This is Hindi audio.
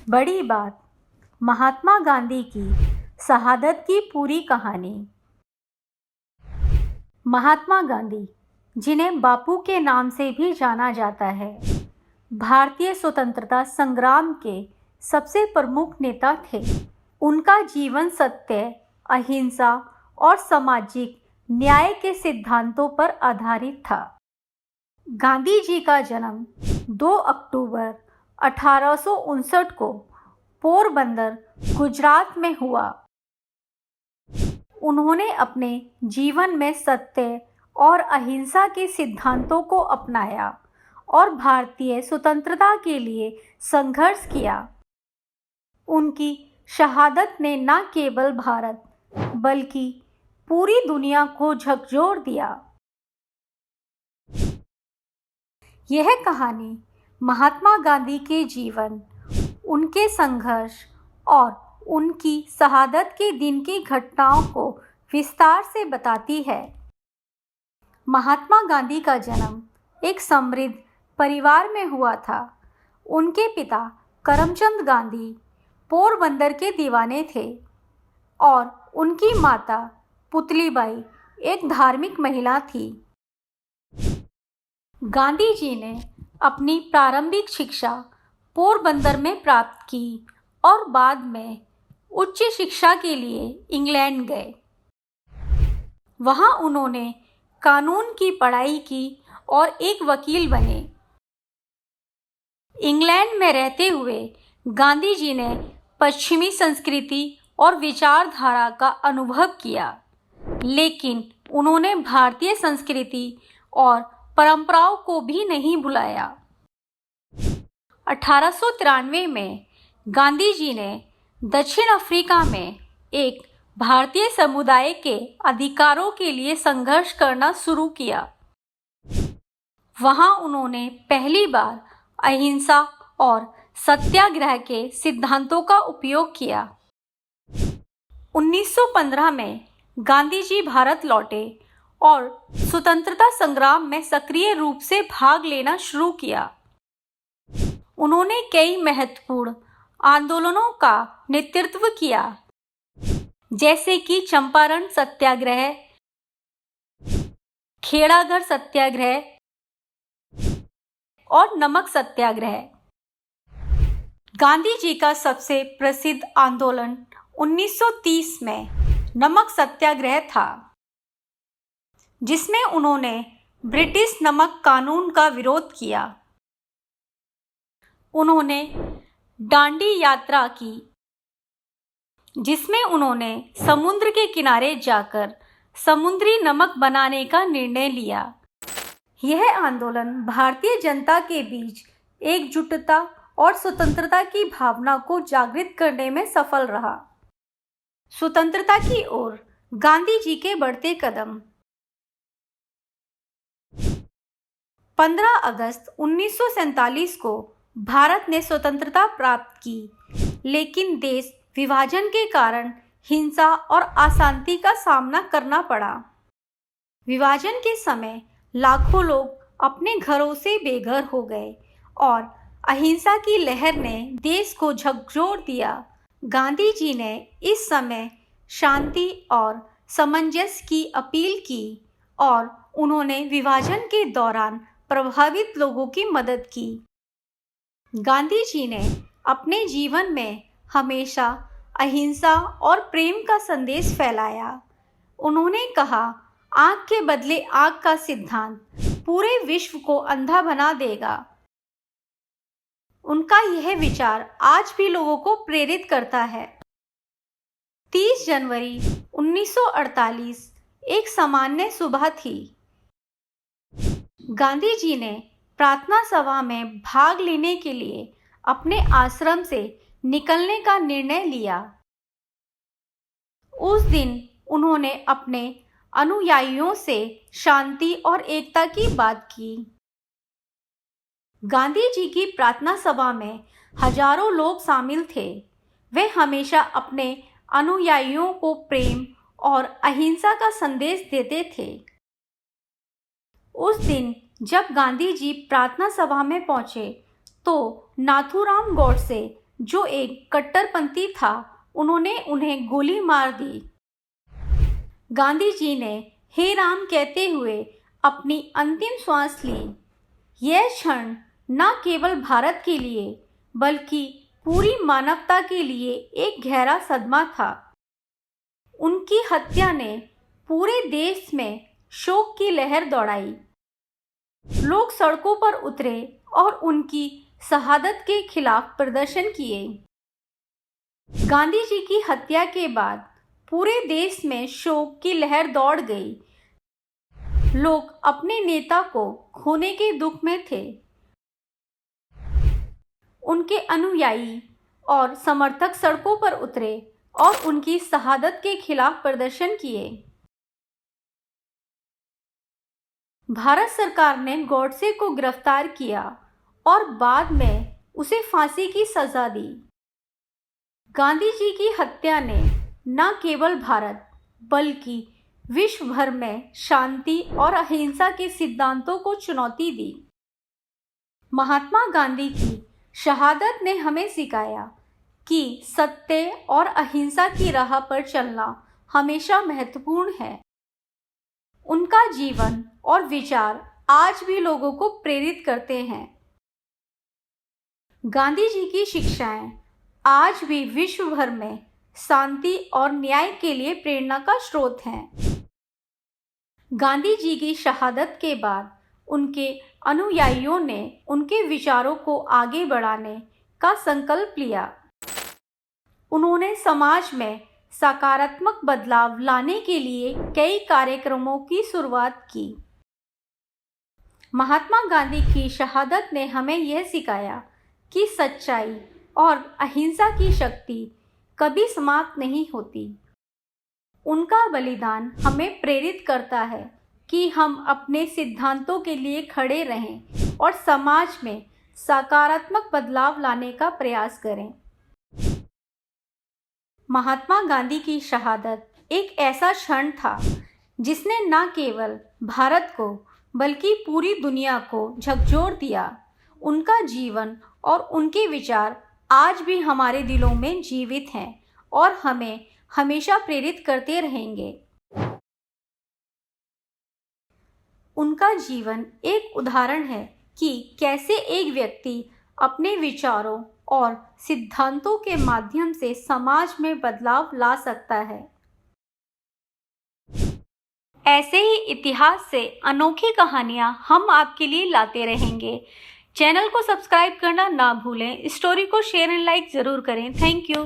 बड़ी बात, महात्मा गांधी की शहादत की पूरी कहानी। महात्मा गांधी, जिन्हें बापू के नाम से भी जाना जाता है, भारतीय स्वतंत्रता संग्राम के सबसे प्रमुख नेता थे। उनका जीवन सत्य, अहिंसा और सामाजिक न्याय के सिद्धांतों पर आधारित था। गांधी जी का जन्म 2 अक्टूबर 1859 को पोरबंदर, गुजरात में हुआ। उन्होंने अपने जीवन में सत्य और अहिंसा के सिद्धांतों को अपनाया और भारतीय स्वतंत्रता के लिए संघर्ष किया। उनकी शहादत ने न केवल भारत बल्कि पूरी दुनिया को झकझोर दिया। यह कहानी महात्मा गांधी के जीवन, उनके संघर्ष और उनकी शहादत के दिन की घटनाओं को विस्तार से बताती है। महात्मा गांधी का जन्म एक समृद्ध परिवार में हुआ था। उनके पिता करमचंद गांधी पोरबंदर के दीवाने थे और उनकी माता पुतलीबाई एक धार्मिक महिला थी। गांधी जी ने अपनी प्रारंभिक शिक्षा पोरबंदर में प्राप्त की और बाद में उच्च शिक्षा के लिए इंग्लैंड गए। वहां उन्होंने कानून की पढ़ाई की और एक वकील बने। इंग्लैंड में रहते हुए गांधी जी ने पश्चिमी संस्कृति और विचारधारा का अनुभव किया, लेकिन उन्होंने भारतीय संस्कृति और परंपराओं को भी नहीं भुलाया। 1893 में गांधी जी ने दक्षिण अफ्रीका में एक भारतीय समुदाय के अधिकारों के लिए संघर्ष करना शुरू किया। वहां उन्होंने पहली बार अहिंसा और सत्याग्रह के सिद्धांतों का उपयोग किया। 1915 में गांधी जी भारत लौटे और स्वतंत्रता संग्राम में सक्रिय रूप से भाग लेना शुरू किया। उन्होंने कई महत्वपूर्ण आंदोलनों का नेतृत्व किया, जैसे कि चंपारण सत्याग्रह, खेड़ागढ़ सत्याग्रह और नमक सत्याग्रह। गांधी जी का सबसे प्रसिद्ध आंदोलन 1930 में नमक सत्याग्रह था, जिसमें उन्होंने ब्रिटिश नमक कानून का विरोध किया। उन्होंने डांडी यात्रा की, जिसमें उन्होंने समुद्र के किनारे जाकर समुद्री नमक बनाने का निर्णय लिया। यह आंदोलन भारतीय जनता के बीच एकजुटता और स्वतंत्रता की भावना को जागृत करने में सफल रहा। स्वतंत्रता की ओर गांधी जी के बढ़ते कदम। 15 अगस्त 1947 को भारत ने स्वतंत्रता प्राप्त की, लेकिन देश विभाजन के कारण हिंसा और अशांति का सामना करना पड़ा। विभाजन के समय लाखों लोग अपने घरों से बेघर हो गए और अहिंसा की लहर ने देश को झकझोर दिया। गांधी जी ने इस समय शांति और सामंजस्य की अपील की और उन्होंने विभाजन के दौरान प्रभावित लोगों की मदद की। गांधी जी ने अपने जीवन में हमेशा अहिंसा और प्रेम का संदेश फैलाया। उन्होंने कहा, आग के बदले आग का सिद्धांत पूरे विश्व को अंधा बना देगा। उनका यह विचार आज भी लोगों को प्रेरित करता है। 30 जनवरी 1948 एक सामान्य सुबह थी। गांधी जी ने प्रार्थना सभा में भाग लेने के लिए अपने आश्रम से निकलने का निर्णय लिया। उस दिन उन्होंने अपने अनुयायियों से शांति और एकता की बात की। गांधी जी की प्रार्थना सभा में हजारों लोग शामिल थे। वे हमेशा अपने अनुयायियों को प्रेम और अहिंसा का संदेश देते थे। उस दिन जब गांधी जी प्रार्थना सभा में पहुंचे तो नाथूराम गोडसे जो एक कट्टरपंथी था, उन्होंने उन्हें गोली मार दी। गांधी जी ने हे राम कहते हुए अपनी अंतिम श्वास ली। यह क्षण न केवल भारत के लिए बल्कि पूरी मानवता के लिए एक गहरा सदमा था। उनकी हत्या ने पूरे देश में शोक की लहर दौड़ाई। लोग सड़कों पर उतरे और उनकी शहादत के खिलाफ प्रदर्शन किए। गांधी जी की हत्या के बाद पूरे देश में शोक की लहर दौड़ गई। लोग अपने नेता को खोने के दुख में थे। उनके अनुयायी और समर्थक सड़कों पर उतरे और उनकी शहादत के खिलाफ प्रदर्शन किए। भारत सरकार ने गॉडसे को गिरफ्तार किया और बाद में उसे फांसी की सजा दी। गांधी जी की हत्या ने न केवल भारत बल्कि विश्व भर में शांति और अहिंसा के सिद्धांतों को चुनौती दी। महात्मा गांधी की शहादत ने हमें सिखाया कि सत्य और अहिंसा की राह पर चलना हमेशा महत्वपूर्ण है। उनका जीवन और विचार आज भी लोगों को प्रेरित करते हैं। गांधी जी की शिक्षाएं आज भी विश्व भर में शांति और न्याय के लिए प्रेरणा का स्रोत हैं। गांधी जी की शहादत के बाद उनके अनुयायियों ने उनके विचारों को आगे बढ़ाने का संकल्प लिया। उन्होंने समाज में सकारात्मक बदलाव लाने के लिए कई कार्यक्रमों की शुरुआत की। महात्मा गांधी की शहादत ने हमें यह सिखाया कि सच्चाई और अहिंसा की शक्ति कभी समाप्त नहीं होती। उनका बलिदान हमें प्रेरित करता है कि हम अपने सिद्धांतों के लिए खड़े रहें और समाज में सकारात्मक बदलाव लाने का प्रयास करें। महात्मा गांधी की शहादत एक ऐसा क्षण था जिसने न केवल भारत को बल्कि पूरी दुनिया को झकझोर दिया। उनका जीवन और उनके विचार आज भी हमारे दिलों में जीवित हैं और हमें हमेशा प्रेरित करते रहेंगे। उनका जीवन एक उदाहरण है कि कैसे एक व्यक्ति अपने विचारों और सिद्धांतों के माध्यम से समाज में बदलाव ला सकता है। ऐसे ही इतिहास से अनोखी कहानियां हम आपके लिए लाते रहेंगे। चैनल को सब्सक्राइब करना ना भूलें। स्टोरी को शेयर एंड लाइक ज़रूर करें। Thank you.